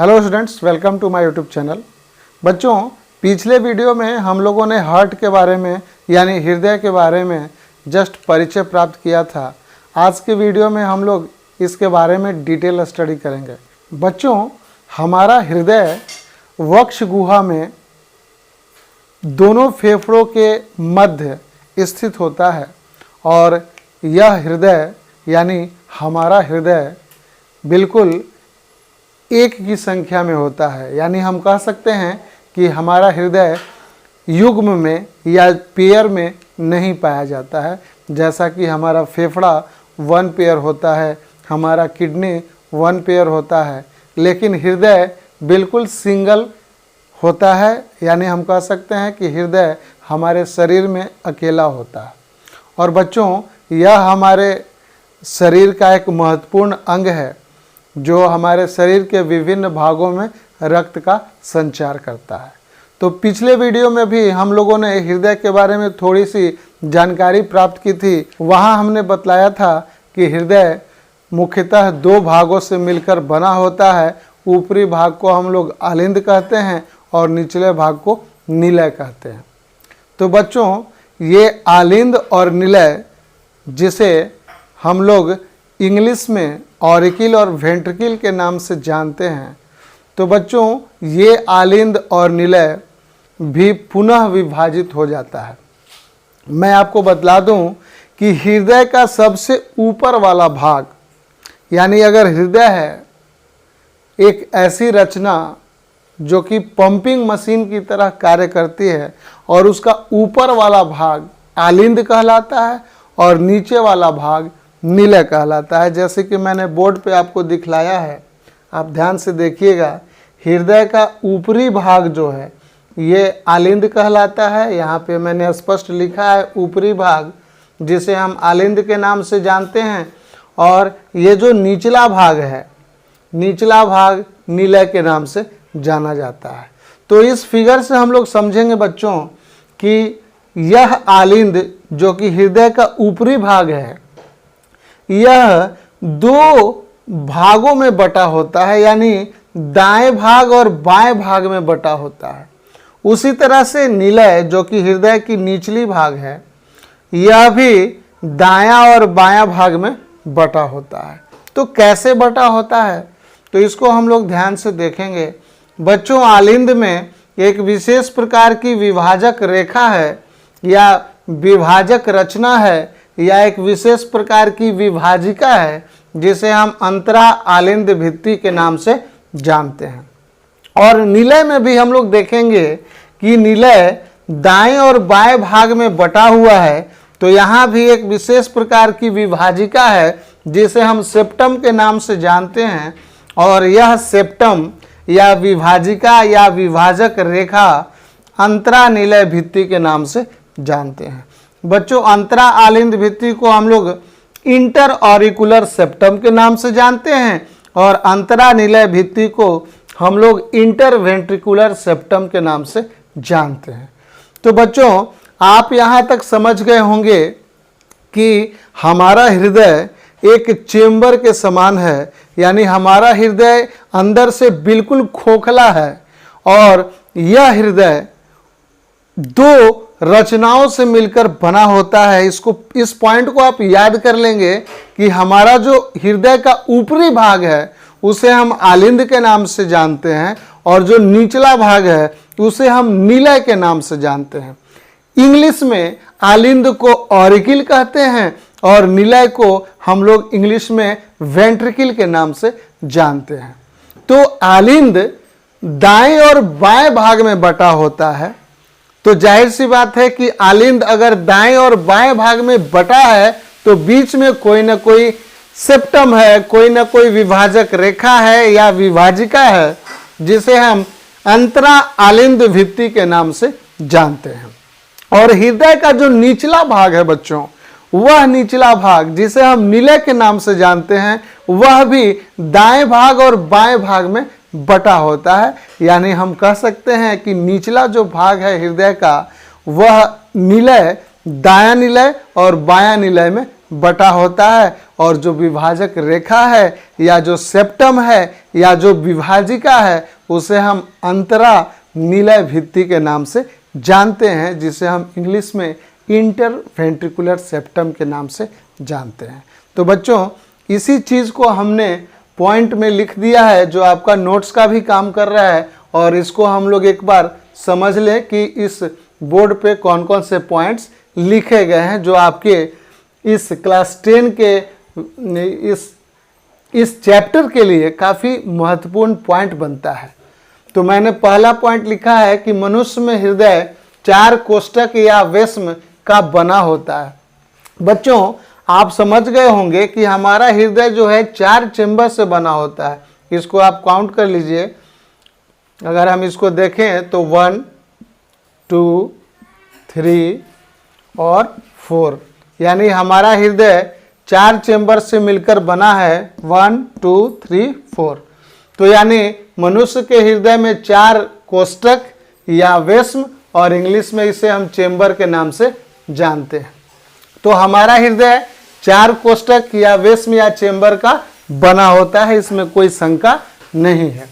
Hello students, welcome to my YouTube channel. बच्चों, पिछले video में हम लोगों ने हार्ट के बारे में यानी हृदय के बारे में जस्ट परिचय प्राप्त किया था। आज के वीडियो में हम लोग इसके बारे में डिटेल स्टडी करेंगे। बच्चों, हमारा हृदय वक्ष गुहा में दोनों फेफड़ों के मध्य स्थित होता है और यह हृदय यानी हमारा हृदय बिल्कुल एक की संख्या में होता है। यानी हम कह सकते हैं कि हमारा हृदय युग्म में या पेयर में नहीं पाया जाता है। जैसा कि हमारा फेफड़ा 1 पेयर होता है, हमारा किडनी 1 पेयर होता है, लेकिन हृदय बिल्कुल सिंगल होता है। यानी हम कह सकते हैं कि हृदय हमारे शरीर में अकेला होता है। और बच्चों, यह हमारे शरीर का एक महत्वपूर्ण अंग है जो हमारे शरीर के विभिन्न भागों में रक्त का संचार करता है। तो पिछले वीडियो में भी हम लोगों ने हृदय के बारे में थोड़ी सी जानकारी प्राप्त की थी। वहाँ हमने बतलाया था कि हृदय मुख्यतः 2 भागों से मिलकर बना होता है। ऊपरी भाग को हम लोग आलिंद कहते हैं और निचले भाग को निलय कहते हैं। तो बच्चों, ये आलिंद और निलय, जिसे हम लोग इंग्लिश में ऑरिकिल और वेंट्रिकल के नाम से जानते हैं, तो बच्चों ये आलिंद और निलय भी पुनः विभाजित हो जाता है। मैं आपको बतला दूं कि हृदय का सबसे ऊपर वाला भाग, यानी अगर हृदय है एक ऐसी रचना जो कि पंपिंग मशीन की तरह कार्य करती है, और उसका ऊपर वाला भाग आलिंद कहलाता है और नीचे वाला भाग निलय कहलाता है। जैसे कि मैंने बोर्ड पे आपको दिखलाया है, आप ध्यान से देखिएगा। हृदय का ऊपरी भाग जो है ये आलिंद कहलाता है। यहाँ पे मैंने स्पष्ट लिखा है ऊपरी भाग, जिसे हम आलिंद के नाम से जानते हैं। और ये जो निचला भाग है, निचला भाग निलय के नाम से जाना जाता है। तो इस फिगर से हम लोग समझेंगे बच्चों कि यह आलिंद जो कि हृदय का ऊपरी भाग है, यह 2 भागों में बटा होता है, यानी दाएं भाग और बाएं भाग में बटा होता है। उसी तरह से निलय जो कि हृदय की निचली भाग है, यह भी दायां और बायां भाग में बटा होता है। तो कैसे बटा होता है, तो इसको हम लोग ध्यान से देखेंगे। बच्चों, आलिंद में एक विशेष प्रकार की विभाजक रेखा है या विभाजक रचना है या एक विशेष प्रकार की विभाजिका है, जिसे हम अंतरा आलिंद भित्ति के नाम से जानते हैं। और निलय में भी हम लोग देखेंगे कि निलय दाएं और बाएं भाग में बटा हुआ है। तो यहाँ भी एक विशेष प्रकार की विभाजिका है जिसे हम सेप्टम के नाम से जानते हैं। और यह सेप्टम या विभाजिका या विभाजक रेखा अंतरा निलय भित्ति के नाम से जानते हैं। बच्चों, अंतरा आलिंद भित्ति को हम लोग इंटर ऑरिकुलर सेप्टम के नाम से जानते हैं और अंतरा निलय भित्ति को हम लोग इंटर वेंट्रिकुलर सेप्टम के नाम से जानते हैं। तो बच्चों, आप यहाँ तक समझ गए होंगे कि हमारा हृदय एक चेंबर के समान है, यानी हमारा हृदय अंदर से बिल्कुल खोखला है और यह हृदय 2 रचनाओं से मिलकर बना होता है। इस पॉइंट को आप याद कर लेंगे कि हमारा जो हृदय का ऊपरी भाग है उसे हम आलिंद के नाम से जानते हैं और जो निचला भाग है उसे हम निलय के नाम से जानते हैं। इंग्लिश में आलिंद को ऑरिकिल कहते हैं और निलय को हम लोग इंग्लिश में वेंट्रिकल के नाम से जानते हैं। तो आलिंद दाएं और बाएं भाग में बटा होता है। तो जाहिर सी बात है कि आलिंद अगर दाएं और बाएं भाग में बटा है तो बीच में कोई ना कोई सेप्टम है, कोई ना कोई विभाजक रेखा है या विभाजिका है, जिसे हम अंतरा आलिंद भित्ति के नाम से जानते हैं। और हृदय का जो निचला भाग है बच्चों, वह निचला भाग जिसे हम निलय के नाम से जानते हैं, वह भी दाएं भाग और बाएं भाग में बटा होता है। यानी हम कह सकते हैं कि निचला जो भाग है हृदय का, वह निलय, दायां निलय और बायां निलय में बटा होता है, और जो विभाजक रेखा है या जो सेप्टम है या जो विभाजिका है उसे हम अंतरा निलय भित्ति के नाम से जानते हैं, जिसे हम इंग्लिश में इंटरवेंट्रिकुलर सेप्टम के नाम से जानते हैं। तो बच्चों, इसी चीज़ को हमने पॉइंट में लिख दिया है, जो आपका नोट्स का भी काम कर रहा है, और इसको हम लोग एक बार समझ लें कि इस बोर्ड पे कौन कौन से पॉइंट्स लिखे गए हैं, जो आपके इस क्लास 10 के इस चैप्टर के लिए काफ़ी महत्वपूर्ण पॉइंट बनता है। तो मैंने पहला पॉइंट लिखा है कि मनुष्य में हृदय 4 कोष्ठक या वेश्म का बना होता है। बच्चों, आप समझ गए होंगे कि हमारा हृदय जो है 4 चेंबर से बना होता है। इसको आप काउंट कर लीजिए। अगर हम इसको देखें तो 1, 2, 3 और 4, यानी हमारा हृदय 4 चेंबर से मिलकर बना है। 1, 2, 3, 4। तो यानी मनुष्य के हृदय में 4 कोष्ठक या वेश्म, और इंग्लिश में इसे हम चेंबर के नाम से जानते हैं। तो हमारा हृदय 4 कोष्ठक या वेश्म या चेंबर का बना होता है, इसमें कोई शंका नहीं है।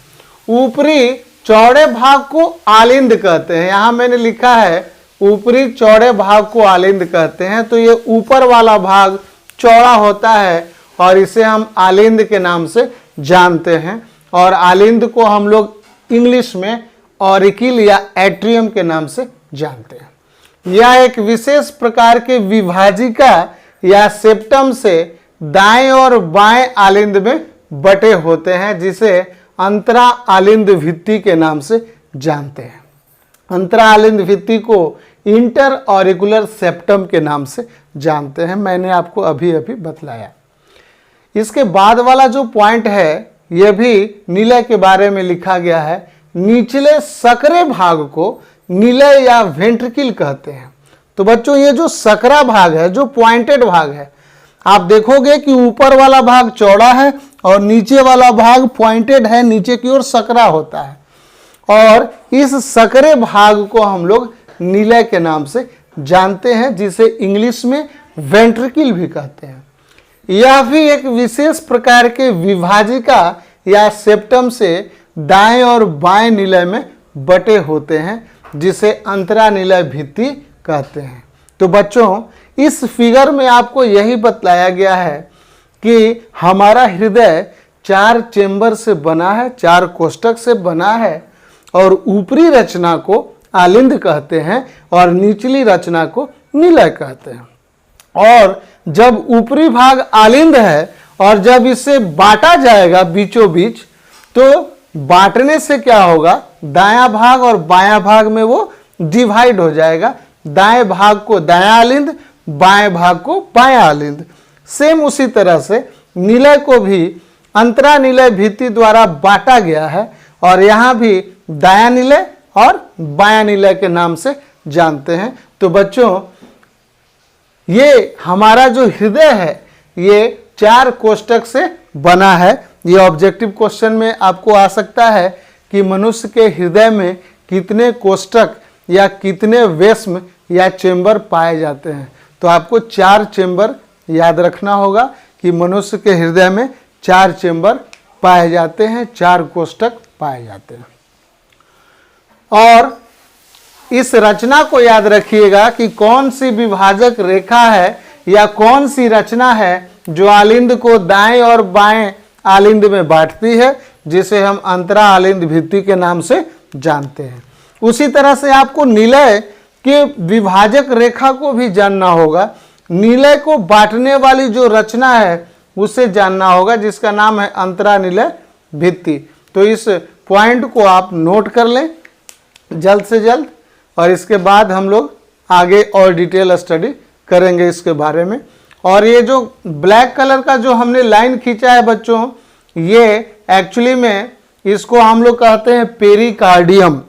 ऊपरी चौड़े भाग को आलिंद कहते हैं। यहां मैंने लिखा है ऊपरी चौड़े भाग को आलिंद कहते हैं। तो ये ऊपर वाला भाग चौड़ा होता है और इसे हम आलिंद के नाम से जानते हैं, और आलिंद को हम लोग इंग्लिश में ऑरिकिल या एट्रियम के नाम से जानते हैं। यह एक विशेष प्रकार के विभाजिका या सेप्टम से दाएं और बाएं आलिंद में बटे होते हैं, जिसे अंतरा आलिंद भित्ति के नाम से जानते हैं। अंतरा आलिंद भित्ति को इंटर ऑरिकुलर सेप्टम के नाम से जानते हैं। मैंने आपको अभी अभी बतलाया। इसके बाद वाला जो पॉइंट है यह भी निलय के बारे में लिखा गया है। निचले सकरे भाग को निलय या वेंट्रिकल कहते हैं। तो बच्चों, ये जो सकरा भाग है, जो पॉइंटेड भाग है, आप देखोगे कि ऊपर वाला भाग चौड़ा है और नीचे वाला भाग पॉइंटेड है, नीचे की ओर सकरा होता है, और इस सकरे भाग को हम लोग निलय के नाम से जानते हैं, जिसे इंग्लिश में वेंट्रिकल भी कहते हैं। यह भी एक विशेष प्रकार के विभाजिका या सेप्टम से दाएं और बाएं निलय में बटे होते हैं, जिसे अंतरा निलय भित्ति कहते हैं। तो बच्चों, इस फिगर में आपको यही बतलाया गया है कि हमारा हृदय 4 चेंबर से बना है, 4 कोष्ठक से बना है, और ऊपरी रचना को आलिंद कहते हैं और निचली रचना को निलय कहते हैं। और जब ऊपरी भाग आलिंद है और जब इसे बांटा जाएगा बीचों बीच, तो बांटने से क्या होगा, दायां भाग और बायां भाग में वो डिवाइड हो जाएगा। दाएं भाग को दायां आलिंद, बाएं भाग को बायां आलिंद। सेम उसी तरह से निलय को भी अंतरा निलय भित्ति द्वारा बांटा गया है, और यहाँ भी दायां निलय और बायां निलय के नाम से जानते हैं। तो बच्चों, ये हमारा जो हृदय है ये 4 कोष्ठक से बना है। ये ऑब्जेक्टिव क्वेश्चन में आपको आ सकता है कि मनुष्य के हृदय में कितने कोष्ठक या कितने वेश्म या चेंबर पाए जाते हैं। तो आपको 4 चेंबर याद रखना होगा कि मनुष्य के हृदय में 4 चेंबर पाए जाते हैं, 4 कोष्ठक पाए जाते हैं। और इस रचना को याद रखिएगा कि कौन सी विभाजक रेखा है या कौन सी रचना है जो आलिंद को दाएं और बाएं आलिंद में बांटती है, जिसे हम अंतरा आलिंद भित्ति के नाम से जानते हैं। उसी तरह से आपको निलय के विभाजक रेखा को भी जानना होगा। निलय को बांटने वाली जो रचना है उसे जानना होगा, जिसका नाम है अंतरा निलय भित्ति। तो इस पॉइंट को आप नोट कर लें जल्द से जल्द, और इसके बाद हम लोग आगे और डिटेल स्टडी करेंगे इसके बारे में। और ये जो ब्लैक कलर का जो हमने लाइन खींचा है बच्चों, ये एक्चुअली में इसको हम लोग कहते हैं पेरिकार्डियम।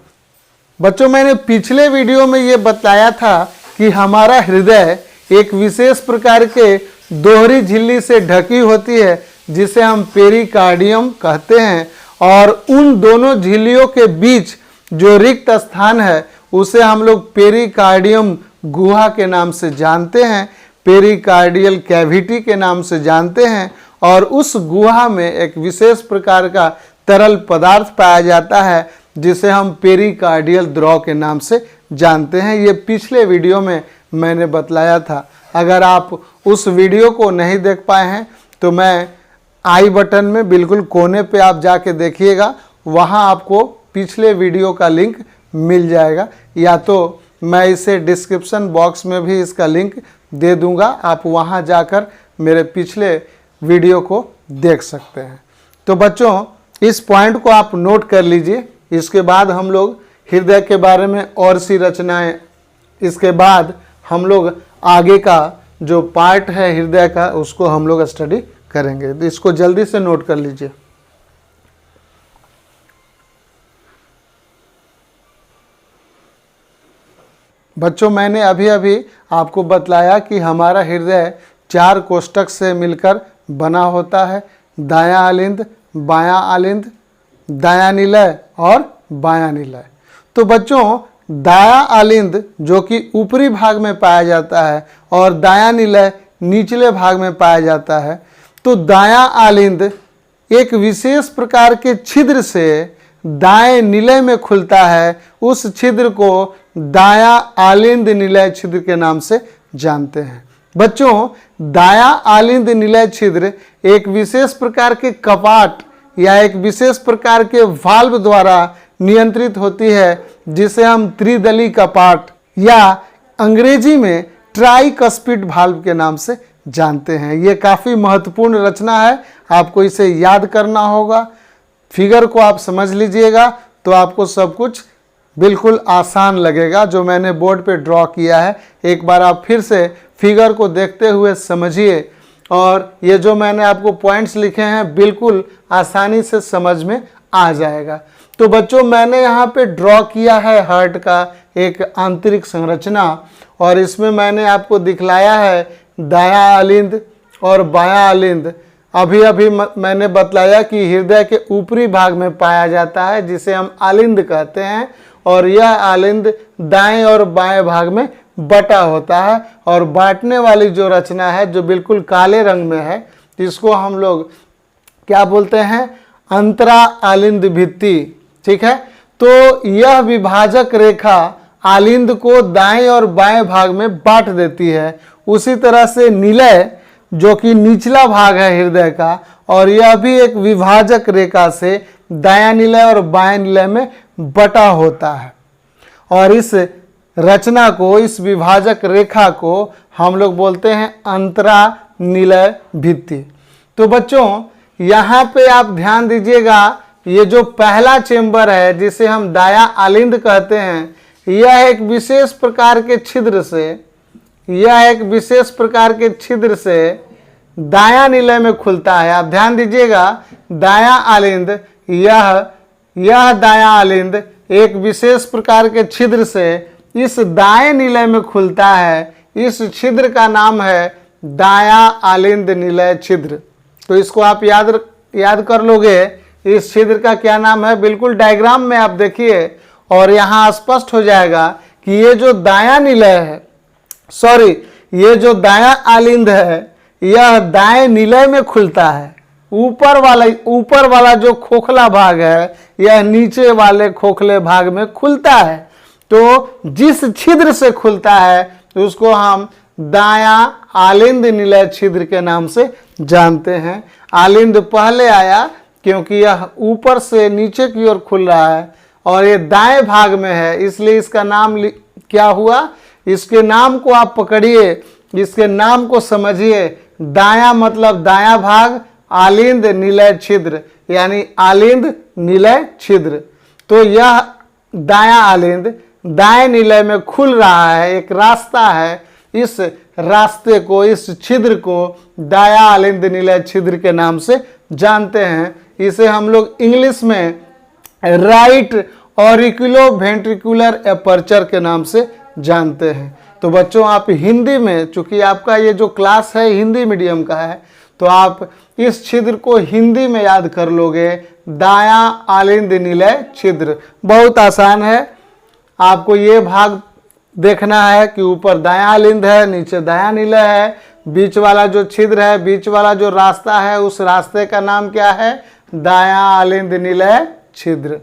बच्चों, मैंने पिछले वीडियो में ये बताया था कि हमारा हृदय एक विशेष प्रकार के दोहरी झिल्ली से ढकी होती है, जिसे हम पेरिकार्डियम कहते हैं, और उन दोनों झिल्लियों के बीच जो रिक्त स्थान है उसे हम लोग पेरिकार्डियम गुहा के नाम से जानते हैं। पेरिकार्डियल कैविटी के नाम से जानते हैं और उस गुहा में एक विशेष प्रकार का तरल पदार्थ पाया जाता है जिसे हम पेरिकार्डियल द्रव के नाम से जानते हैं। ये पिछले वीडियो में मैंने बतलाया था। अगर आप उस वीडियो को नहीं देख पाए हैं तो मैं आई बटन में बिल्कुल कोने पे आप जाके देखिएगा, वहाँ आपको पिछले वीडियो का लिंक मिल जाएगा, या तो मैं इसे डिस्क्रिप्शन बॉक्स में भी इसका लिंक दे दूंगा, आप वहाँ जाकर मेरे पिछले वीडियो को देख सकते हैं। तो बच्चों इस पॉइंट को आप नोट कर लीजिए। इसके बाद हम लोग हृदय के बारे में और सी रचनाएं, इसके बाद हम लोग आगे का जो पार्ट है हृदय का उसको हम लोग स्टडी करेंगे। तो इसको जल्दी से नोट कर लीजिए। बच्चों मैंने अभी अभी आपको बतलाया कि हमारा हृदय 4 कोष्ठक से मिलकर बना होता है, दायां आलिंद, बायां आलिंद, दायां निलय और बायां निलय। तो बच्चों दायां आलिंद जो कि ऊपरी भाग में पाया जाता है और दायां निलय निचले भाग में पाया जाता है। तो दायां आलिंद एक विशेष प्रकार के छिद्र से दाएं निलय में खुलता है। उस छिद्र को दायां आलिंद निलय छिद्र के नाम से जानते हैं। बच्चों दायां आलिंद निलय छिद्र एक विशेष प्रकार के कपाट या एक विशेष प्रकार के वाल्व द्वारा नियंत्रित होती है, जिसे हम त्रिदली कपाट या अंग्रेजी में ट्राइकस्पिड वाल्व के नाम से जानते हैं। ये काफ़ी महत्वपूर्ण रचना है, आपको इसे याद करना होगा। फिगर को आप समझ लीजिएगा तो आपको सब कुछ बिल्कुल आसान लगेगा। जो मैंने बोर्ड पे ड्रॉ किया है एक बार आप फिर से फिगर को देखते हुए समझिए, और ये जो मैंने आपको पॉइंट्स लिखे हैं बिल्कुल आसानी से समझ में आ जाएगा। तो बच्चों मैंने यहाँ पे ड्रॉ किया है हार्ट का एक आंतरिक संरचना, और इसमें मैंने आपको दिखलाया है दायां आलिंद और बायां आलिंद। अभी अभी मैंने बतलाया कि हृदय के ऊपरी भाग में पाया जाता है जिसे हम आलिंद कहते हैं, और यह आलिंद दाएं और बाएं भाग में बटा होता है। और बांटने वाली जो रचना है जो बिल्कुल काले रंग में है, इसको हम लोग क्या बोलते हैं, अंतरा आलिंद भित्ति। ठीक है, तो यह विभाजक रेखा आलिंद को दाएं और बाएं भाग में बांट देती है। उसी तरह से निलय जो कि निचला भाग है हृदय का, और यह भी एक विभाजक रेखा से दायां निलय और बाएं निलय में बटा होता है। और इस रचना को, इस विभाजक रेखा को हम लोग बोलते हैं अंतरा निलय भित्ति। तो बच्चों यहाँ पे आप ध्यान दीजिएगा, ये जो पहला चेंबर है जिसे हम दायां आलिंद कहते हैं, यह एक विशेष प्रकार के छिद्र से दायां निलय में खुलता है। आप ध्यान दीजिएगा, दायां आलिंद, यह दायां आलिंद एक विशेष प्रकार के छिद्र से इस दाएं निलय में खुलता है। इस छिद्र का नाम है दायां आलिंद निलय छिद्र। तो इसको आप याद कर लोगे, इस छिद्र का क्या नाम है, बिल्कुल डायग्राम में आप देखिए और यहाँ स्पष्ट हो जाएगा कि ये जो दायां निलय है, ये जो दायां आलिंद है, यह दाएं निलय में खुलता है। ऊपर वाला जो खोखला भाग है यह नीचे वाले खोखले भाग में खुलता है। तो जिस छिद्र से खुलता है उसको हम दायां आलिंद निलय छिद्र के नाम से जानते हैं। आलिंद पहले आया क्योंकि यह ऊपर से नीचे की ओर खुल रहा है और ये दाएं भाग में है, इसलिए इसका नाम क्या हुआ। इसके नाम को आप पकड़िए, इसके नाम को समझिए। दायां मतलब दायां भाग, आलिंद निलय छिद्र यानी आलिंद निलय छिद्र। तो यह दायां आलिंद दाएं निलय में खुल रहा है, एक रास्ता है। इस रास्ते को, इस छिद्र को दायां आलिंद निलय छिद्र के नाम से जानते हैं। इसे हम लोग इंग्लिश में राइट ऑरिकुलो वेंट्रिकुलर एपर्चर के नाम से जानते हैं। तो बच्चों आप हिंदी में, चूंकि आपका ये जो क्लास है हिंदी मीडियम का है, तो आप इस छिद्र को हिंदी में याद कर लोगे, दायां आलिंद निलय छिद्र। बहुत आसान है, आपको ये भाग देखना है कि ऊपर दायां आलिंद है, नीचे दायां निलय है, बीच वाला जो छिद्र है, बीच वाला जो रास्ता है, उस रास्ते का नाम क्या है? दायां आलिंद निलय छिद्र।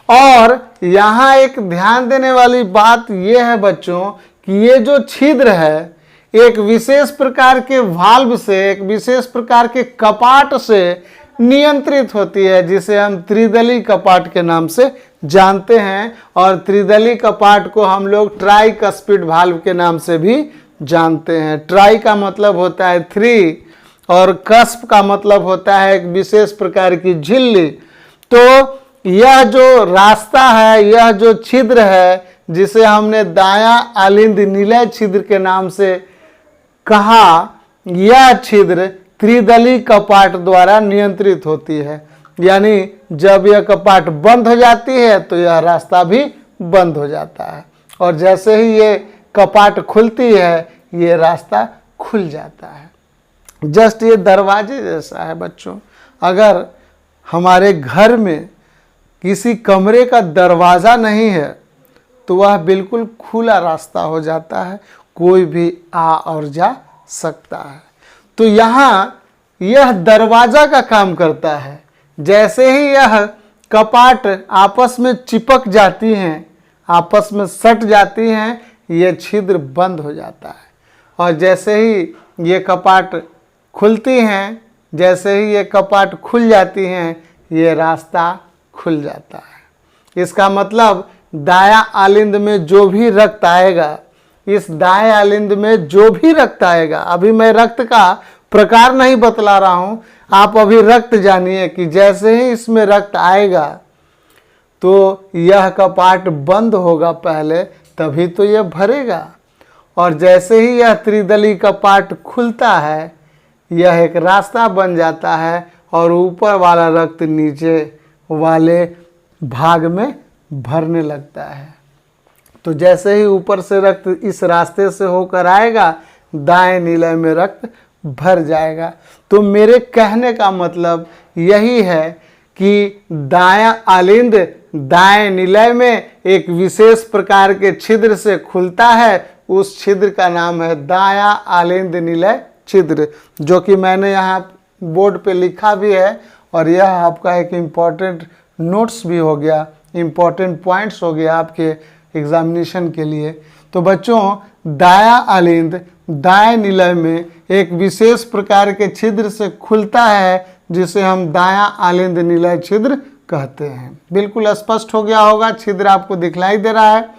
और यहाँ एक ध्यान देने वाली बात यह है बच्चों कि ये जो छिद्र है एक विशेष प्रकार के वाल्व से, एक विशेष प्रकार के कपाट से नियंत्रित होती है, जिसे हम त्रिदली कपाट के नाम से जानते हैं। और त्रिदली कपाट को हम लोग ट्राइकस्पिड वाल्व के नाम से भी जानते हैं। ट्राई का मतलब होता है 3 और कस्प का मतलब होता है एक विशेष प्रकार की झिल्ली। तो यह जो रास्ता है, यह जो छिद्र है, जिसे हमने दायां आलिंद निलय छिद्र के नाम से कहा, यह छिद्र त्रिदली कपाट द्वारा नियंत्रित होती है। यानी जब यह कपाट बंद हो जाती है तो यह रास्ता भी बंद हो जाता है, और जैसे ही ये कपाट खुलती है ये रास्ता खुल जाता है। जस्ट ये दरवाजे जैसा है बच्चों। अगर हमारे घर में किसी कमरे का दरवाज़ा नहीं है तो वह बिल्कुल खुला रास्ता हो जाता है, कोई भी आ और जा सकता है। तो यहाँ यह दरवाज़ा का काम करता है। जैसे ही यह कपाट आपस में चिपक जाती हैं, आपस में सट जाती हैं, ये छिद्र बंद हो जाता है। और जैसे ही ये कपाट खुलती हैं, जैसे ही ये कपाट खुल जाती हैं, ये रास्ता खुल जाता है। इसका मतलब दायां आलिंद में जो भी रक्त आएगा, इस दाएं आलिंद में जो भी रक्त आएगा, अभी मैं रक्त का प्रकार नहीं बतला रहा हूं, आप अभी रक्त जानिए कि जैसे ही इसमें रक्त आएगा तो यह कपाट बंद होगा पहले, तभी तो यह भरेगा। और जैसे ही यह त्रिदली कपाट खुलता है, यह एक रास्ता बन जाता है और ऊपर वाला रक्त नीचे वाले भाग में भरने लगता है। तो जैसे ही ऊपर से रक्त इस रास्ते से होकर आएगा, दाएं निलय में रक्त भर जाएगा। तो मेरे कहने का मतलब यही है कि दायां आलिंद दाएं निलय में एक विशेष प्रकार के छिद्र से खुलता है, उस छिद्र का नाम है दायां आलिंद निलय छिद्र, जो कि मैंने यहाँ बोर्ड पे लिखा भी है। और यह आपका एक इम्पॉर्टेंट नोट्स भी हो गया, इम्पॉर्टेंट पॉइंट्स हो गया आपके एग्जामिनेशन के लिए। तो बच्चों, दायां आलिंद दाएं निलय में एक विशेष प्रकार के छिद्र से खुलता है, जिसे हम दायां आलिंद निलय छिद्र कहते हैं। बिल्कुल स्पष्ट हो गया होगा, छिद्र आपको दिखलाई दे रहा है।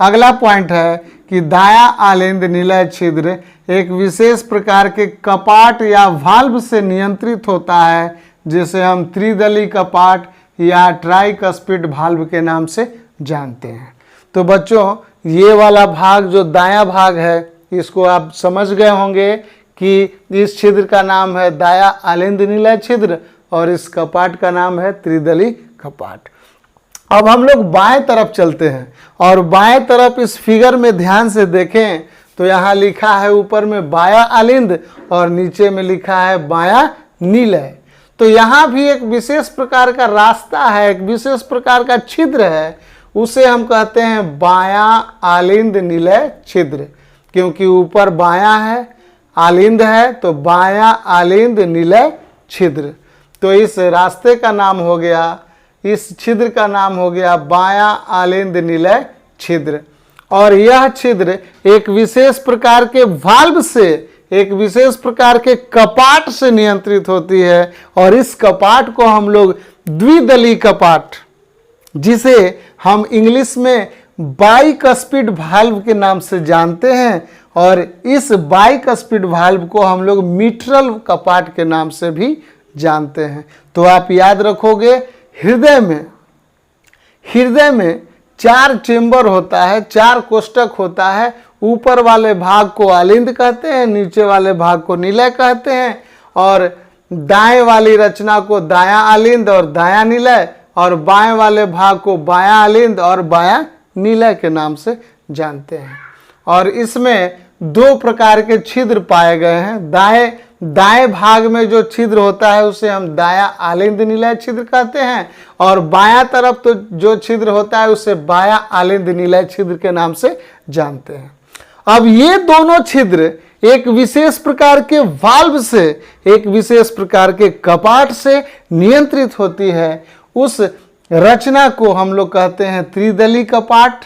अगला पॉइंट है कि दायां आलिंद निलय छिद्र एक विशेष प्रकार के कपाट या वाल्व से नियंत्रित होता है, जिसे हम त्रिदली कपाट या ट्राइकस्पिड वाल्व के नाम से जानते हैं। तो बच्चों, ये वाला भाग जो दायां भाग है, इसको आप समझ गए होंगे कि इस छिद्र का नाम है दायां आलिंद निलय छिद्र और इस कपाट का नाम है त्रिदली कपाट। अब हम लोग बाएं तरफ चलते हैं और बाएं तरफ इस फिगर में ध्यान से देखें तो यहाँ लिखा है ऊपर में बायां आलिंद और नीचे में लिखा है बायां निलय। तो यहाँ भी एक विशेष प्रकार का रास्ता है, एक विशेष प्रकार का छिद्र है, उसे हम कहते हैं बायां आलिंद निलय छिद्र। क्योंकि ऊपर बायां है, आलिंद है, तो बायां आलिंद निलय छिद्र। तो इस रास्ते का नाम हो गया, इस छिद्र का नाम हो गया बायां आलिंद निलय छिद्र। और यह छिद्र एक विशेष प्रकार के वाल्व से, एक विशेष प्रकार के कपाट से नियंत्रित होती है। और इस कपाट को हम लोग द्विदली कपाट, जिसे हम इंग्लिश में बाइकस्पिड वाल्व के नाम से जानते हैं, और इस बाइकस्पिड वाल्व को हम लोग मिट्रल कपाट के नाम से भी जानते हैं। तो आप याद रखोगे, हृदय में 4 चेंबर होता है, 4 कोष्ठक होता है। ऊपर वाले भाग को आलिंद कहते हैं, नीचे वाले भाग को निलय कहते हैं, और दाएं वाली रचना को दायां आलिंद और दायां निलय, और बाएं वाले भाग को बायां आलिंद और बायां निलय के नाम से जानते हैं। और इसमें 2 प्रकार के छिद्र पाए गए हैं। दाएं भाग में जो छिद्र होता है उसे हम दायां आलिंद निलय छिद्र कहते हैं, और बायां तरफ तो जो छिद्र होता है उसे बायां आलिंद निलय छिद्र के नाम से जानते हैं। अब ये दोनों छिद्र एक विशेष प्रकार के वाल्व से, एक विशेष प्रकार के कपाट से नियंत्रित होती है। उस रचना को हम लोग कहते हैं त्रिदली कपाट,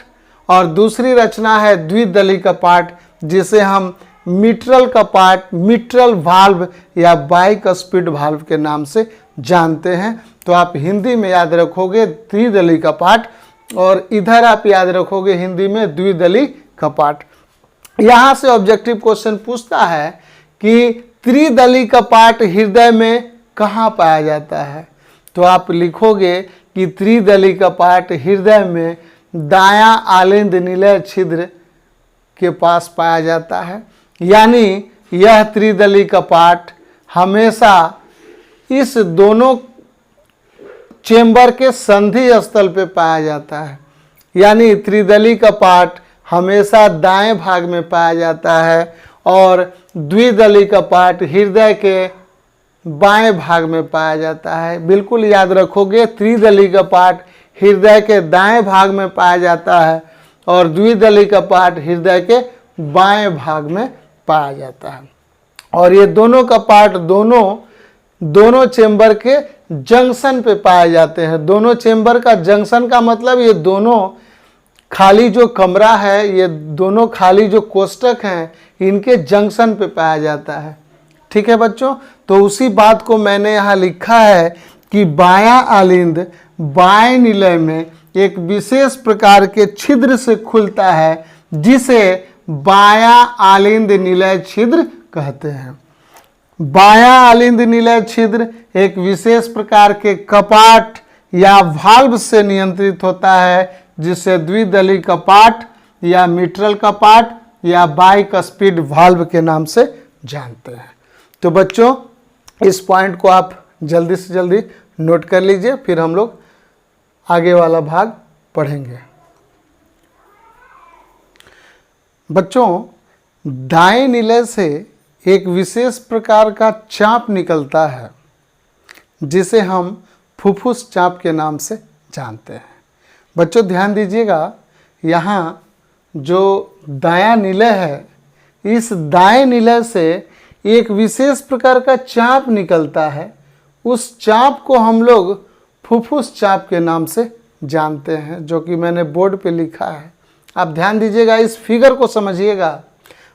और दूसरी रचना है द्विदली कपाट, जिसे हम मिट्रल कपाट, मिट्रल वाल्व या बाइक स्पीड वाल्व के नाम से जानते हैं। तो आप हिंदी में याद रखोगे त्रिदली कपाट, और इधर आप याद रखोगे हिंदी में द्विदली कपाट। यहां से ऑब्जेक्टिव क्वेश्चन पूछता है कि त्रिदली कपाट हृदय में कहां पाया जाता है, तो आप लिखोगे कि त्रिदली कपाट हृदय में दायां आलिंद निलय छिद्र के पास पाया जाता है। यानी यह त्रिदली कपाट हमेशा इस दोनों चेंबर के संधि स्थल पे पाया जाता है। यानी त्रिदली कपाट हमेशा दाएं भाग में पाया जाता है, और द्विदली कपाट हृदय के बाएं भाग में पाया जाता है। बिल्कुल याद रखोगे, त्रिदली कपाट हृदय के दाएं भाग में पाया जाता है, और द्विदली कपाट हृदय के बाएं भाग में पाया जाता है। और ये दोनों कपाट दोनों चेंबर के जंक्शन पे पाए जाते हैं। दोनों चेंबर का जंक्शन का मतलब ये दोनों खाली जो कमरा है, ये दोनों खाली जो कोष्टक हैं, इनके जंक्शन पे पाया जाता है। ठीक है बच्चों, तो उसी बात को मैंने यहाँ लिखा है कि बायां आलिंद बाएं निलय में एक विशेष प्रकार के छिद्र से खुलता है, जिसे बायां आलिंद निलय छिद्र कहते हैं। बायां आलिंद निलय छिद्र एक विशेष प्रकार के कपाट या वाल्व से नियंत्रित होता है, जिसे द्विदली कपाट या मिट्रल कपाट या बाइक स्पीड वाल्व के नाम से जानते हैं। तो बच्चों, इस पॉइंट को आप जल्दी से जल्दी नोट कर लीजिए, फिर हम लोग आगे वाला भाग पढ़ेंगे। बच्चों, दाएं निलय से एक विशेष प्रकार का चाप निकलता है, जिसे हम फुफ्फुस चाप के नाम से जानते हैं। बच्चों ध्यान दीजिएगा, यहाँ जो दायां निलय है, इस दाएं निलय से एक विशेष प्रकार का चाप निकलता है। उस चाप को हम लोग फुफ्फुस चाप के नाम से जानते हैं, जो कि मैंने बोर्ड पे लिखा है। आप ध्यान दीजिएगा, इस फिगर को समझिएगा।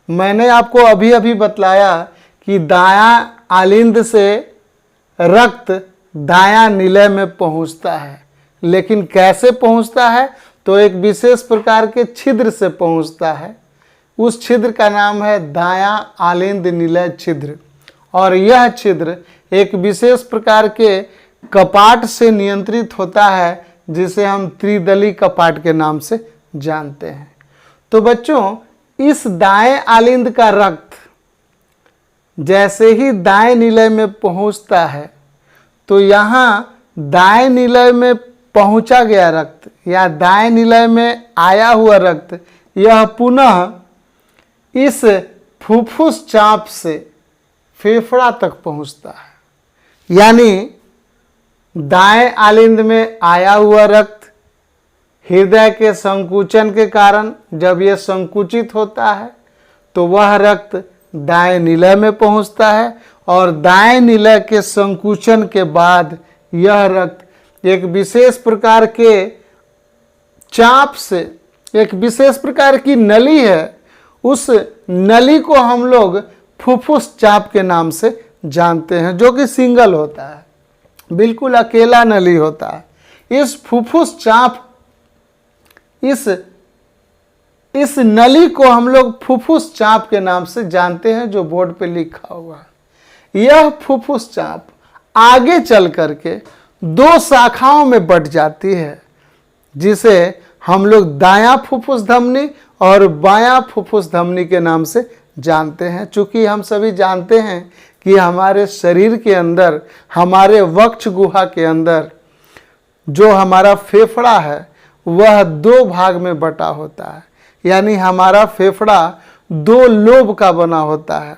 मैंने आपको अभी अभी बतलाया कि दायां आलिंद से रक्त दायां निलय में पहुंचता है, लेकिन कैसे पहुंचता है, तो एक विशेष प्रकार के छिद्र से पहुंचता है। उस छिद्र का नाम है दायां आलिंद निलय छिद्र, और यह छिद्र एक विशेष प्रकार के कपाट से नियंत्रित होता है, जिसे हम त्रिदली कपाट के नाम से जानते हैं। तो बच्चों, इस दाएं आलिंद का रक्त जैसे ही दाएं निलय में पहुंचता है, तो यहाँ दाएं निलय में पहुंचा गया रक्त या दाएं निलय में आया हुआ रक्त, यह पुनः इस फुफ्फुस चाप से फेफड़ा तक पहुंचता है। यानी दाएं आलिंद में आया हुआ रक्त हृदय के संकुचन के कारण जब यह संकुचित होता है, तो वह रक्त दाएं निलय में पहुंचता है, और दाएं निलय के संकुचन के बाद यह रक्त एक विशेष प्रकार के चाप से, एक विशेष प्रकार की नली है, उस नली को हम लोग फुफ्फुस चाप के नाम से जानते हैं, जो कि सिंगल होता है, बिल्कुल अकेला नली होता है। इस फुफ्फुस चाप, इस नली को हम लोग फुफ्फुस चाप के नाम से जानते हैं, जो बोर्ड पे लिखा हुआ है। यह फुफ्फुस चाप आगे चल करके दो शाखाओं में बट जाती है, जिसे हम लोग दायां फुफ्फुस धमनी और बायां फुफ्फुस धमनी के नाम से जानते हैं। चूंकि हम सभी जानते हैं कि हमारे शरीर के अंदर, हमारे वक्ष गुहा के अंदर जो हमारा फेफड़ा है, वह दो भाग में बटा होता है। यानी हमारा फेफड़ा दो लोब का बना होता है।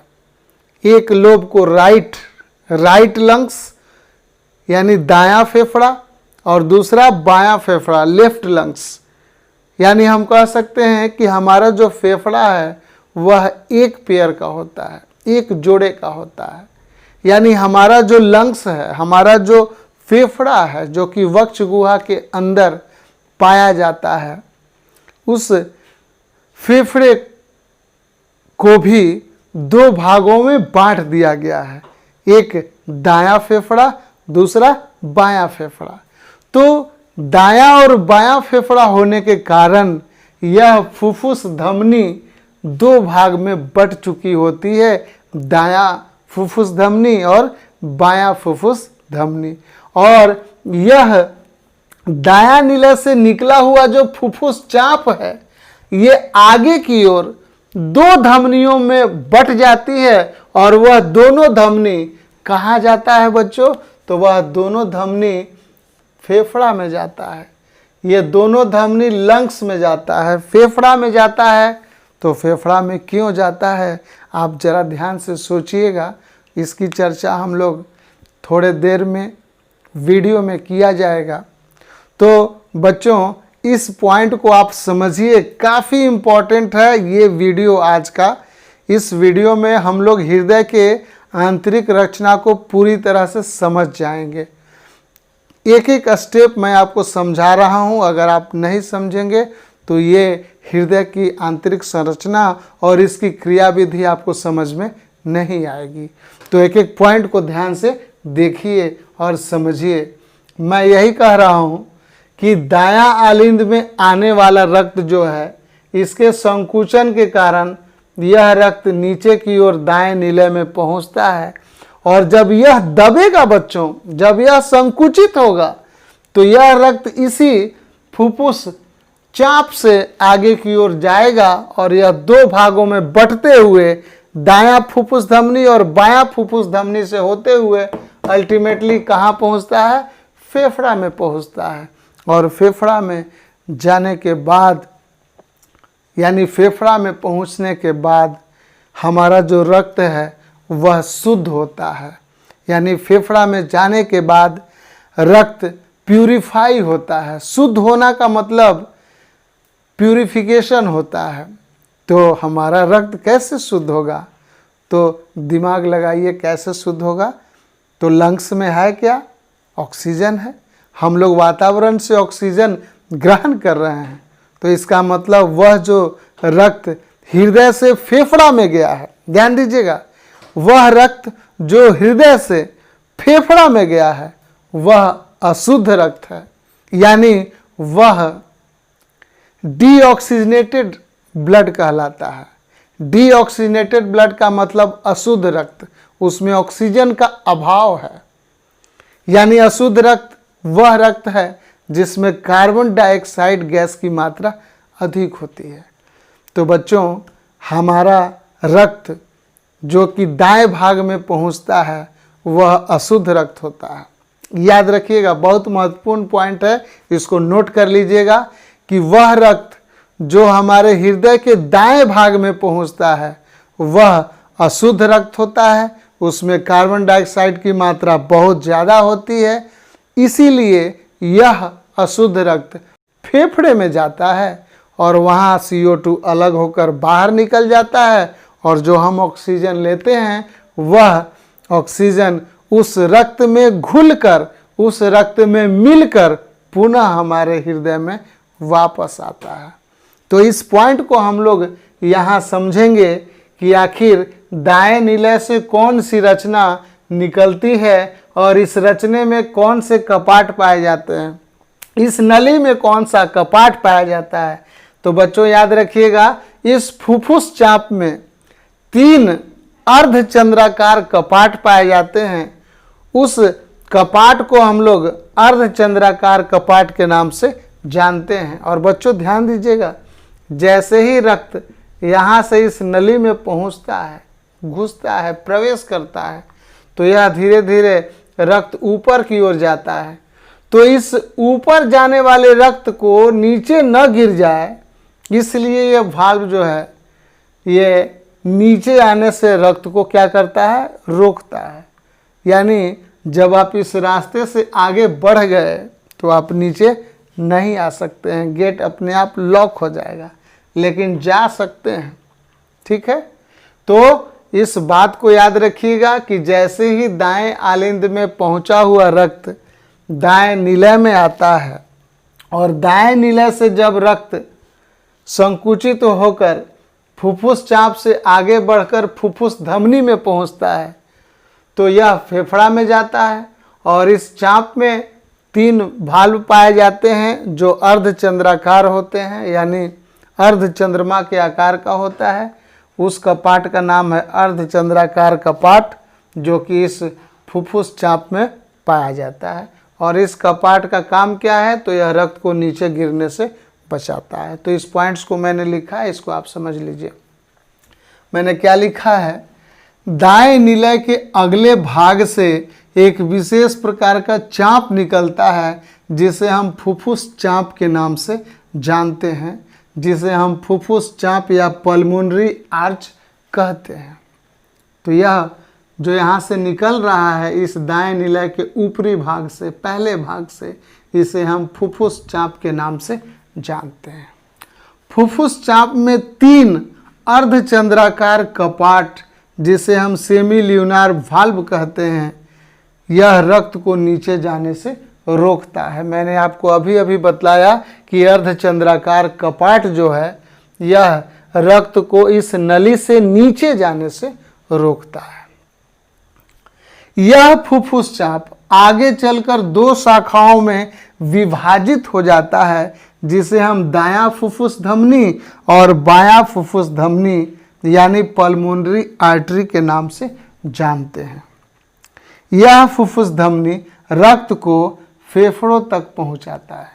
एक लोब को राइट लंग्स यानी दायां फेफड़ा और दूसरा बायां फेफड़ा लेफ्ट लंग्स। यानी हम कह सकते हैं कि हमारा जो फेफड़ा है वह एक पेयर का होता है, एक जोड़े का होता है। यानी हमारा जो लंग्स है, हमारा जो फेफड़ा है जो कि वक्ष गुहा के अंदर पाया जाता है, उस फेफड़े को भी दो भागों में बांट दिया गया है, एक दायां फेफड़ा, दूसरा बायां फेफड़ा। तो दायां और बायां फेफड़ा होने के कारण यह फुफ्फुस धमनी दो भाग में बट चुकी होती है, दायां फुफ्फुस धमनी और बायां फुफ्फुस धमनी। और यह दायां नीले से निकला हुआ जो फुफ्फुस चाप है ये आगे की ओर दो धमनियों में बट जाती है और वह दोनों धमनी कहाँ जाता है बच्चों? तो वह दोनों धमनी फेफड़ा में जाता है। ये दोनों धमनी लंग्स में जाता है, फेफड़ा में जाता है। तो फेफड़ा में क्यों जाता है आप जरा ध्यान से सोचिएगा। इसकी चर्चा हम लोग थोड़े देर में वीडियो में किया जाएगा। तो बच्चों इस पॉइंट को आप समझिए, काफ़ी इम्पॉर्टेंट है ये वीडियो आज का। इस वीडियो में हम लोग हृदय के आंतरिक रचना को पूरी तरह से समझ जाएंगे। एक एक स्टेप मैं आपको समझा रहा हूँ, अगर आप नहीं समझेंगे तो ये हृदय की आंतरिक संरचना और इसकी क्रियाविधि आपको समझ में नहीं आएगी। तो एक एक पॉइंट को ध्यान से देखिए और समझिए। मैं यही कह रहा हूँ कि दायां आलिंद में आने वाला रक्त जो है, इसके संकुचन के कारण यह रक्त नीचे की ओर दाएं नीले में पहुंचता है। और जब यह दबेगा बच्चों, जब यह संकुचित होगा तो यह रक्त इसी फुफ्फुस चाप से आगे की ओर जाएगा और यह दो भागों में बंटते हुए दायां फुफ्फुस धमनी और बायां फुफ्फुस धमनी से होते हुए अल्टीमेटली कहाँ पहुँचता है? फेफड़ा में पहुँचता है। और फेफड़ा में जाने के बाद यानी फेफड़ा में पहुँचने के बाद हमारा जो रक्त है वह शुद्ध होता है। यानी फेफड़ा में जाने के बाद रक्त प्यूरिफाई होता है। शुद्ध होना का मतलब प्यूरिफिकेशन होता है। तो हमारा रक्त कैसे शुद्ध होगा? तो दिमाग लगाइए, कैसे शुद्ध होगा? तो लंग्स में है क्या? ऑक्सीजन है। हम लोग वातावरण से ऑक्सीजन ग्रहण कर रहे हैं। तो इसका मतलब वह जो रक्त हृदय से फेफड़ा में गया है, ध्यान दीजिएगा, वह रक्त जो हृदय से फेफड़ा में गया है वह अशुद्ध रक्त है। यानी वह डीऑक्सीजनेटेड ब्लड कहलाता है। डीऑक्सीजनेटेड ब्लड का मतलब अशुद्ध रक्त, उसमें ऑक्सीजन का अभाव है। यानी अशुद्ध रक्त वह रक्त है जिसमें कार्बन डाइऑक्साइड गैस की मात्रा अधिक होती है। तो बच्चों हमारा रक्त जो कि दाएं भाग में पहुंचता है वह अशुद्ध रक्त होता है। याद रखिएगा, बहुत महत्वपूर्ण पॉइंट है, इसको नोट कर लीजिएगा कि वह रक्त जो हमारे हृदय के दाएं भाग में पहुंचता है वह अशुद्ध रक्त होता है। उसमें कार्बन डाइऑक्साइड की मात्रा बहुत ज़्यादा होती है। इसीलिए यह अशुद्ध रक्त फेफड़े में जाता है और वहाँ CO2 अलग होकर बाहर निकल जाता है और जो हम ऑक्सीजन लेते हैं वह ऑक्सीजन उस रक्त में घुलकर, उस रक्त में मिलकर पुनः हमारे हृदय में वापस आता है। तो इस पॉइंट को हम लोग यहाँ समझेंगे कि आखिर दाएं नीले से कौन सी रचना निकलती है और इस रचने में कौन से कपाट पाए जाते हैं, इस नली में कौन सा कपाट पाया जाता है। तो बच्चों याद रखिएगा, इस फुफ्फुस चाप में 3 अर्धचंद्राकार कपाट पाए जाते हैं। उस कपाट को हम लोग अर्धचंद्राकार कपाट के नाम से जानते हैं। और बच्चों ध्यान दीजिएगा, जैसे ही रक्त यहाँ से इस नली में पहुँचता है, घुसता है, प्रवेश करता है, तो यह धीरे धीरे रक्त ऊपर की ओर जाता है। तो इस ऊपर जाने वाले रक्त को नीचे न गिर जाए, इसलिए यह भाग जो है ये नीचे आने से रक्त को क्या करता है, रोकता है। यानी जब आप इस रास्ते से आगे बढ़ गए तो आप नीचे नहीं आ सकते हैं, गेट अपने आप लॉक हो जाएगा, लेकिन जा सकते हैं। ठीक है, तो इस बात को याद रखिएगा कि जैसे ही दाएं आलिंद में पहुंचा हुआ रक्त दाएं निलय में आता है और दाएं निलय से जब रक्त संकुचित होकर फुफ्फुस चाप से आगे बढ़कर फुफ्फुस धमनी में पहुंचता है तो यह फेफड़ा में जाता है। और इस चाप में 3 भाल्व पाए जाते हैं जो अर्धचंद्राकार होते हैं, यानी अर्धचंद्रमा के आकार का होता है। उस कपाट का नाम है अर्धचंद्राकार कपाट, जो कि इस फुफ्फुस चाप में पाया जाता है। और इस कपाट का काम क्या है, तो यह रक्त को नीचे गिरने से बचाता है। तो इस पॉइंट्स को मैंने लिखा है, इसको आप समझ लीजिए। मैंने क्या लिखा है, दाएं निलय के अगले भाग से एक विशेष प्रकार का चाप निकलता है जिसे हम फुफ्फुस चाप के नाम से जानते हैं, जिसे हम फुफ्फुस चाप या पल्मोनरी आर्च कहते हैं। तो यह जो यहाँ से निकल रहा है इस दाएं निलय के ऊपरी भाग से, पहले भाग से, इसे हम फुफ्फुस चाप के नाम से जानते हैं। फुफ्फुस चाप में 3 अर्धचंद्राकार कपाट, जिसे हम सेमी ल्यूनार वाल्व कहते हैं, यह रक्त को नीचे जाने से रोकता है। मैंने आपको अभी अभी बतलाया कि अर्धचंद्राकार कपाट जो है यह रक्त को इस नली से नीचे जाने से रोकता है। यह फुफ्फुस चाप आगे चलकर 2 शाखाओं में विभाजित हो जाता है, जिसे हम दायां फुफ्फुस धमनी और बायां फुफ्फुस धमनी यानी पल्मोनरी आर्टरी के नाम से जानते हैं। यह फुफ्फुस धमनी रक्त को फेफड़ों तक पहुंचाता है।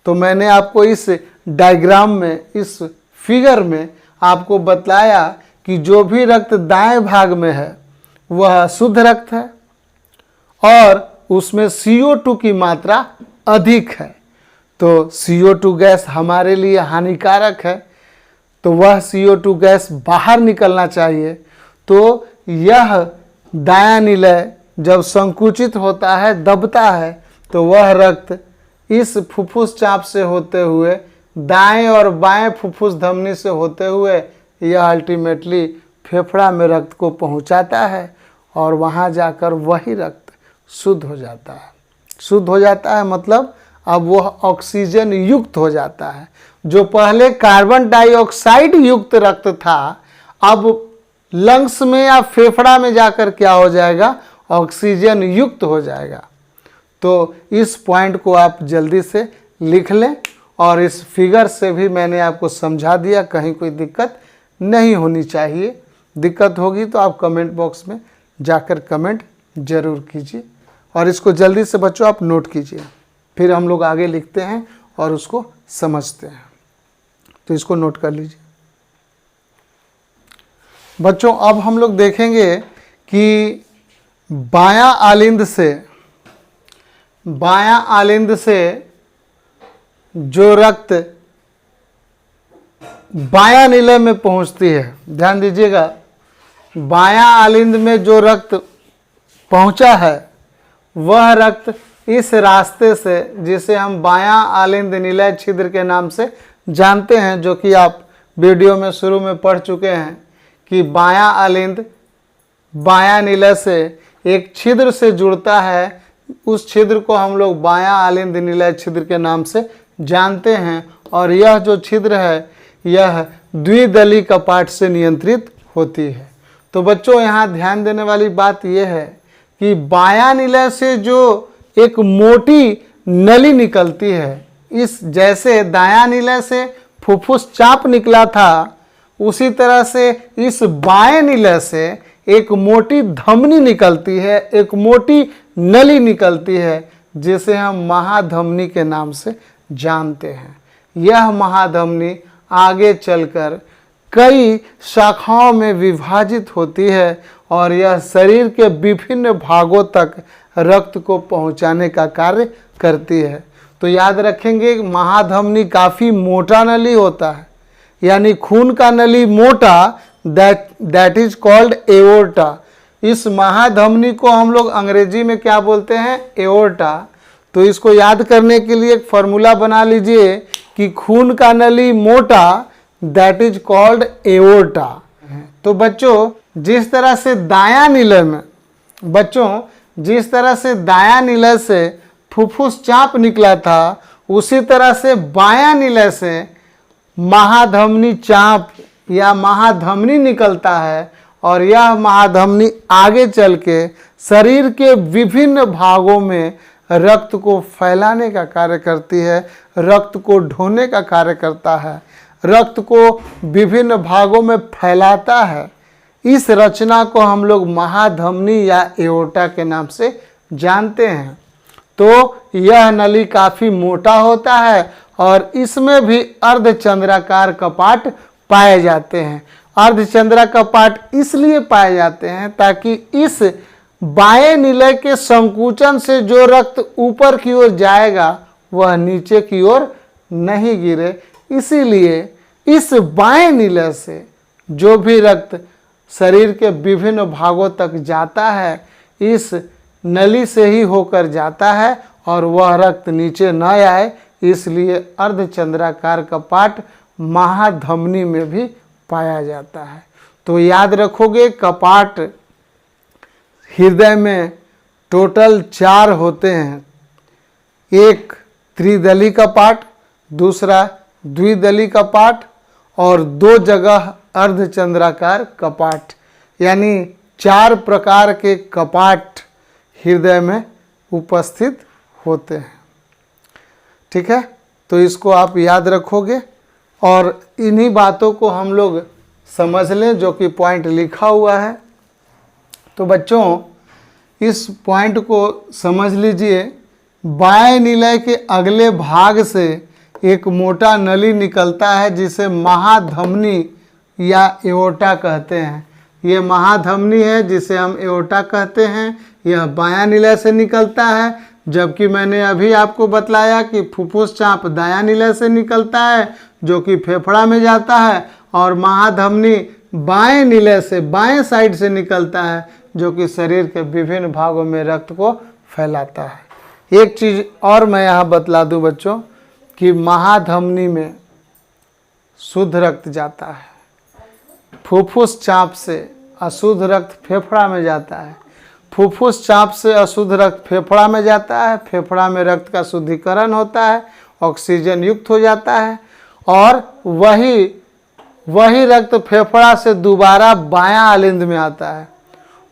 तो मैंने आपको इस डायग्राम में, इस फिगर में आपको बतलाया कि जो भी रक्त दाएं भाग में है वह शुद्ध रक्त है और उसमें CO2 की मात्रा अधिक है। तो CO2 गैस हमारे लिए हानिकारक है, तो वह CO2 गैस बाहर निकलना चाहिए। तो यह दायां निलय जब संकुचित होता है, दबता है, तो वह रक्त इस फुफ्फुस चाप से होते हुए दाएं और बाएं फुफ्फुस धमनी से होते हुए यह अल्टीमेटली फेफड़ा में रक्त को पहुंचाता है और वहां जाकर वही रक्त शुद्ध हो जाता है। शुद्ध हो जाता है मतलब अब वह ऑक्सीजन युक्त हो जाता है। जो पहले कार्बन डाइऑक्साइड युक्त रक्त था, अब लंग्स में या फेफड़ा में जाकर क्या हो जाएगा, ऑक्सीजन युक्त हो जाएगा। तो इस पॉइंट को आप जल्दी से लिख लें और इस फिगर से भी मैंने आपको समझा दिया, कहीं कोई दिक्कत नहीं होनी चाहिए। दिक्कत होगी तो आप कमेंट बॉक्स में जाकर कमेंट जरूर कीजिए और इसको जल्दी से बच्चों आप नोट कीजिए, फिर हम लोग आगे लिखते हैं और उसको समझते हैं। तो इसको नोट कर लीजिए बच्चों। अब हम लोग देखेंगे कि बायां आलिंद से जो रक्त बायां निलय में पहुंचती है, ध्यान दीजिएगा, बायां आलिंद में जो रक्त पहुंचा है वह रक्त इस रास्ते से, जिसे हम बायां आलिंद निलय छिद्र के नाम से जानते हैं, जो कि आप वीडियो में शुरू में पढ़ चुके हैं कि बायां आलिंद बायां निलय से एक छिद्र से जुड़ता है। उस छिद्र को हम लोग बायां आलिंद निलय छिद्र के नाम से जानते हैं और यह जो छिद्र है यह द्विदली कपाट से नियंत्रित होती है। तो बच्चों यहाँ ध्यान देने वाली बात यह है कि बायां निलय से जो एक मोटी नली निकलती है, इस जैसे दायां निलय से फुफ्फुस चाप निकला था, उसी तरह से इस बाएं निलय से एक मोटी धमनी निकलती है, एक मोटी नली निकलती है, जिसे हम महाधमनी के नाम से जानते हैं। यह महाधमनी आगे चलकर कई शाखाओं में विभाजित होती है और यह शरीर के विभिन्न भागों तक रक्त को पहुंचाने का कार्य करती है। तो याद रखेंगे, महाधमनी काफ़ी मोटा नली होता है, यानी खून का नली मोटा, दैट इज कॉल्ड एओर्टा। इस महाधमनी को हम लोग अंग्रेजी में क्या बोलते हैं? एओर्टा। तो इसको याद करने के लिए एक फॉर्मूला बना लीजिए कि खून का नली मोटा, दैट इज कॉल्ड एओर्टा। तो बच्चों जिस तरह से दायां निलय से फुफ्फुस चाप निकला था, उसी तरह से बायां निलय से महाधमनी चाप या महाधमनी निकलता है, और यह महाधमनी आगे चल के शरीर के विभिन्न भागों में रक्त को फैलाने का कार्य करती है, रक्त को ढोने का कार्य करता है, रक्त को विभिन्न भागों में फैलाता है। इस रचना को हम लोग महाधमनी या एओर्टा के नाम से जानते हैं। तो यह नली काफी मोटा होता है और इसमें भी अर्धचंद्राकार कपाट पाए जाते हैं। अर्धचंद्रा कपाट इसलिए पाए जाते हैं ताकि इस बाएं निलय के संकुचन से जो रक्त ऊपर की ओर जाएगा वह नीचे की ओर नहीं गिरे। इसीलिए इस बाएं निलय से जो भी रक्त शरीर के विभिन्न भागों तक जाता है, इस नली से ही होकर जाता है और वह रक्त नीचे न आए, इसलिए अर्धचंद्राकार कपाट महाधमनी में भी पाया जाता है। तो याद रखोगे, कपाट हृदय में टोटल 4 होते हैं। एक त्रिदली कपाट, दूसरा द्विदली कपाट और 2 जगह अर्धचंद्राकार कपाट, यानी 4 प्रकार के कपाट हृदय में उपस्थित होते हैं। ठीक है, तो इसको आप याद रखोगे और इन्हीं बातों को हम लोग समझ लें जो कि पॉइंट लिखा हुआ है। तो बच्चों इस पॉइंट को समझ लीजिए। बाएं निलय के अगले भाग से एक मोटा नली निकलता है जिसे महाधमनी या एओर्टा कहते हैं। ये महाधमनी है जिसे हम एओर्टा कहते हैं। यह बायां निलय से निकलता है, जबकि मैंने अभी आपको बतलाया कि फुफ्फुस चाप दायां निलय से निकलता है जो कि फेफड़ा में जाता है, और महाधमनी बाएं निलय से बाएं साइड से निकलता है जो कि शरीर के विभिन्न भागों में रक्त को फैलाता है। एक चीज़ और मैं यहाँ बतला दूं बच्चों कि महाधमनी में शुद्ध रक्त जाता है, फुफ्फुस चाप से अशुद्ध रक्त फेफड़ा में जाता है, फुफ्फुस चाप से अशुद्ध रक्त फेफड़ा में जाता है, फेफड़ा में रक्त का शुद्धिकरण होता है, ऑक्सीजन युक्त हो जाता है, और वही रक्त फेफड़ा से दोबारा बायां आलिंद में आता है।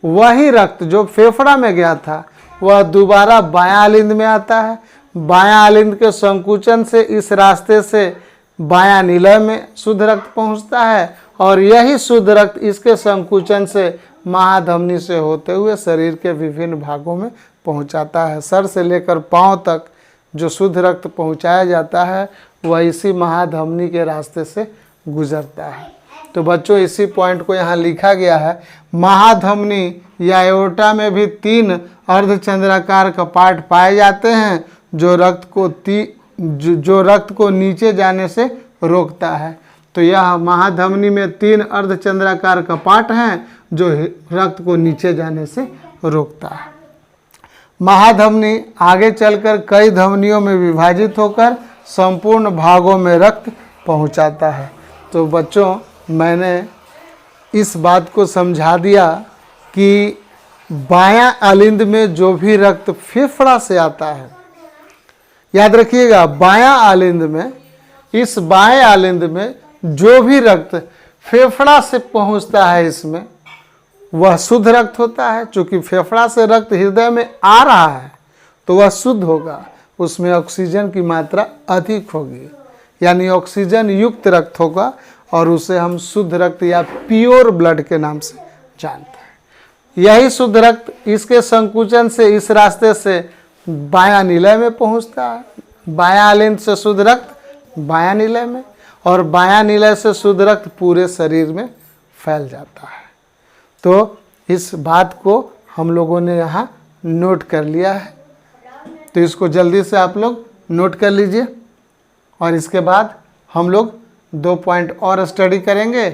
वही रक्त जो फेफड़ा में गया था वह दोबारा बायां आलिंद में आता है। बायां आलिंद के संकुचन से इस रास्ते से बायां निलय में शुद्ध रक्त पहुंचता है, और यही शुद्ध रक्त इसके संकुचन से महाधमनी से होते हुए शरीर के विभिन्न भागों में पहुंचाता है। सर से लेकर पांव तक जो शुद्ध रक्त पहुंचाया जाता है वह इसी महाधमनी के रास्ते से गुजरता है। तो बच्चों इसी पॉइंट को यहाँ लिखा गया है। महाधमनी या एओर्टा में भी 3 अर्धचंद्राकार कपाट पाए जाते हैं जो रक्त को नीचे जाने से रोकता है। तो यह महाधमनी में 3 अर्धचंद्राकार कपाट हैं जो रक्त को नीचे जाने से रोकता है। महाधमनी आगे चलकर कई धमनियों में विभाजित होकर संपूर्ण भागों में रक्त पहुंचाता है। तो बच्चों मैंने इस बात को समझा दिया कि बायां आलिंद में जो भी रक्त फेफड़ा से आता है, याद रखिएगा बायां आलिंद में, इस बाएं आलिंद में जो भी रक्त फेफड़ा से पहुंचता है इसमें वह शुद्ध रक्त होता है। चूंकि फेफड़ा से रक्त हृदय में आ रहा है तो वह शुद्ध होगा, उसमें ऑक्सीजन की मात्रा अधिक होगी, यानी ऑक्सीजन युक्त रक्त होगा, और उसे हम शुद्ध रक्त या प्योर ब्लड के नाम से जानते हैं। यही शुद्ध रक्त इसके संकुचन से इस रास्ते से बायां निलय में पहुंचता है। बायां आलिंद से शुद्ध रक्त बायां निलय में, और बायां निलय से शुद्ध रक्त पूरे शरीर में फैल जाता है। तो इस बात को हम लोगों ने यहाँ नोट कर लिया है। तो इसको जल्दी से आप लोग नोट कर लीजिए, और इसके बाद हम लोग 2 पॉइंट और स्टडी करेंगे।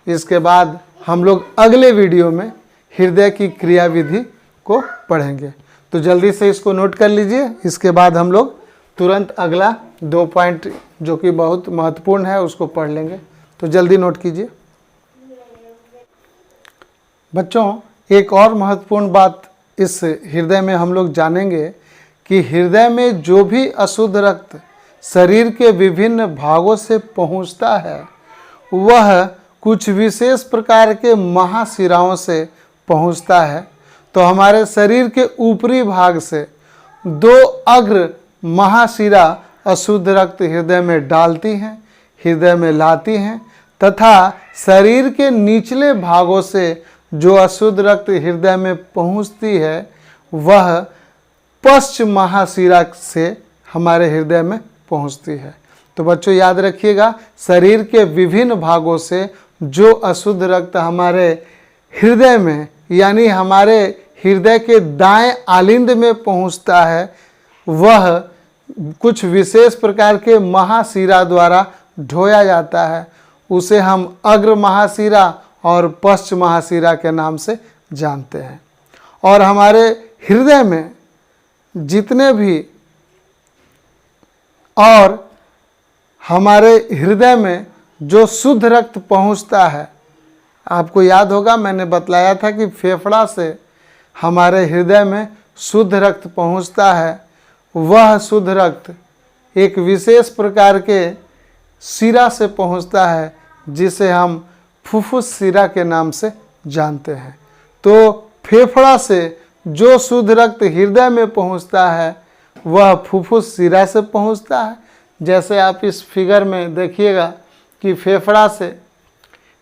इसके बाद हम लोग अगले वीडियो में हृदय की क्रिया विधि को पढ़ेंगे। तो जल्दी से इसको नोट कर लीजिए। इसके बाद हम लोग तुरंत अगला 2 पॉइंट जो कि बहुत महत्वपूर्ण है उसको पढ़ लेंगे। तो जल्दी नोट कीजिए। बच्चों, एक और महत्वपूर्ण बात इस हृदय में हम लोग जानेंगे कि हृदय में जो भी अशुद्ध रक्त शरीर के विभिन्न भागों से पहुंचता है वह कुछ विशेष प्रकार के महाशिराओं से पहुंचता है। तो हमारे शरीर के ऊपरी भाग से 2 अग्र महाशिरा अशुद्ध रक्त हृदय में डालती हैं, हृदय में लाती हैं, तथा शरीर के निचले भागों से जो अशुद्ध रक्त हृदय में पहुंचती है वह पश्च महाशिरा से हमारे हृदय में पहुंचती है। तो बच्चों याद रखिएगा, शरीर के विभिन्न भागों से जो अशुद्ध रक्त हमारे हृदय में यानी हमारे हृदय के दाएं आलिंद में पहुंचता है वह कुछ विशेष प्रकार के महाशिरा द्वारा ढोया जाता है। उसे हम अग्र महाशिरा और पश्च महाशिरा के नाम से जानते हैं। और हमारे हृदय में जितने भी और हमारे हृदय में जो शुद्ध रक्त पहुंचता है, आपको याद होगा मैंने बतलाया था कि फेफड़ा से हमारे हृदय में शुद्ध रक्त पहुंचता है। वह शुद्ध रक्त एक विशेष प्रकार के शिरा से पहुंचता है जिसे हम फुफ्फुस शिरा के नाम से जानते हैं। तो फेफड़ा से जो शुद्ध रक्त हृदय में पहुंचता है वह फुफ्फुस शिरा से पहुंचता है। जैसे आप इस फिगर में देखिएगा कि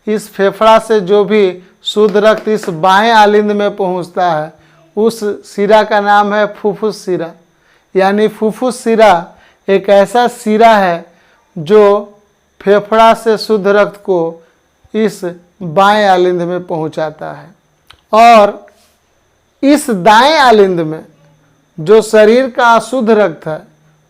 इस फेफड़ा से जो भी शुद्ध रक्त इस बाएं आलिंद में पहुंचता है उस शिरा का नाम है फुफ्फुस शिरा। यानी फुफ्फुस शिरा एक ऐसा शिरा है जो फेफड़ा से शुद्ध रक्त को इस बाएं आलिंद में पहुंचाता है। और इस दाएं आलिंद में जो शरीर का अशुद्ध रक्त है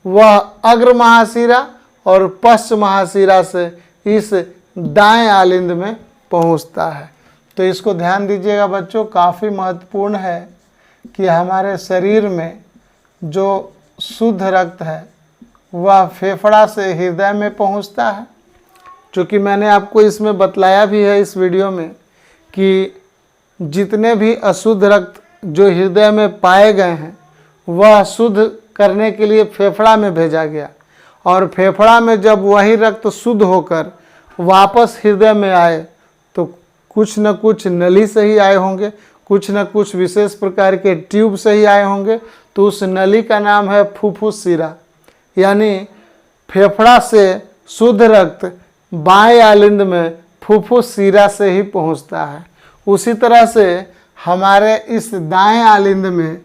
वह अग्र महाशिरा और पश्च महाशिरा से इस दाएं आलिंद में पहुंचता है। तो इसको ध्यान दीजिएगा बच्चों, काफ़ी महत्वपूर्ण है कि हमारे शरीर में जो शुद्ध रक्त है वह फेफड़ा से हृदय में पहुंचता है। चूँकि मैंने आपको इसमें बतलाया भी है इस वीडियो में कि जितने भी अशुद्ध रक्त जो हृदय में पाए गए हैं वह शुद्ध करने के लिए फेफड़ा में भेजा गया। और फेफड़ा में जब वही रक्त शुद्ध होकर वापस हृदय में आए तो कुछ न कुछ नली से ही आए होंगे, कुछ न कुछ विशेष प्रकार के ट्यूब से ही आए होंगे। तो उस नली का नाम है फुफ्फुस शिरा। यानी फेफड़ा से शुद्ध रक्त बाएं आलिंद में फुफ्फुस शिरा से ही पहुंचता है। उसी तरह से हमारे इस दाएं आलिंद में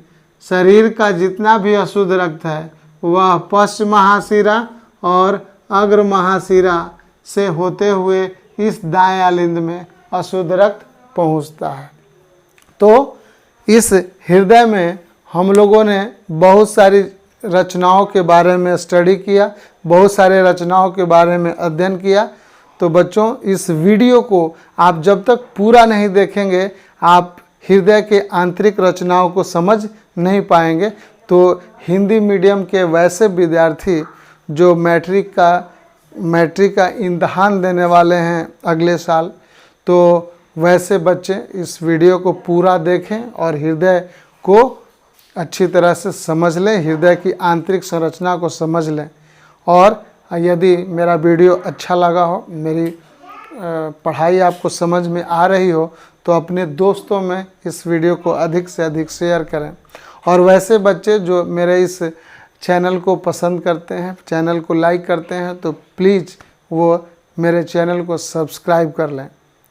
शरीर का जितना भी अशुद्ध रक्त है वह पश्च महाशिरा और अग्र महाशिरा से होते हुए इस दाएं आलिंद में अशुद्ध रक्त पहुंचता है। तो इस हृदय में हम लोगों ने बहुत सारी रचनाओं के बारे में स्टडी किया, बहुत सारे रचनाओं के बारे में अध्ययन किया। तो बच्चों इस वीडियो को आप जब तक पूरा नहीं देखेंगे आप हृदय के आंतरिक रचनाओं को समझ नहीं पाएंगे। तो हिंदी मीडियम के वैसे विद्यार्थी जो मैट्रिक का इम्तहान देने वाले हैं अगले साल, तो वैसे बच्चे इस वीडियो को पूरा देखें और हृदय को अच्छी तरह से समझ लें, हृदय की आंतरिक संरचना को समझ लें। और यदि मेरा वीडियो अच्छा लगा हो, मेरी पढ़ाई आपको समझ में आ रही हो, तो अपने दोस्तों में इस वीडियो को अधिक से अधिक शेयर करें। और वैसे बच्चे जो मेरे इस चैनल को पसंद करते हैं, चैनल को लाइक करते हैं, तो प्लीज़ वो मेरे चैनल को सब्सक्राइब कर लें।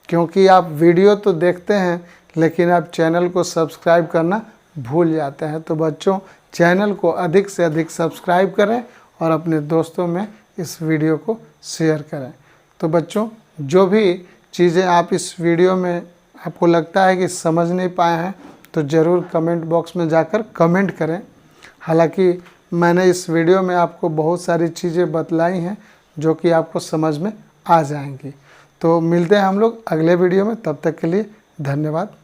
क्योंकि आप वीडियो तो देखते हैं लेकिन आप चैनल को सब्सक्राइब करना भूल जाते हैं। तो बच्चों चैनल को अधिक से अधिक सब्सक्राइब करें और अपने दोस्तों में इस वीडियो को शेयर करें। तो बच्चों जो भी चीज़ें आप इस वीडियो में आपको लगता है कि समझ नहीं पाए हैं तो ज़रूर कमेंट बॉक्स में जाकर कमेंट करें। हालांकि मैंने इस वीडियो में आपको बहुत सारी चीज़ें बतलाई हैं जो कि आपको समझ में आ जाएंगी। तो मिलते हैं हम लोग अगले वीडियो में, तब तक के लिए धन्यवाद।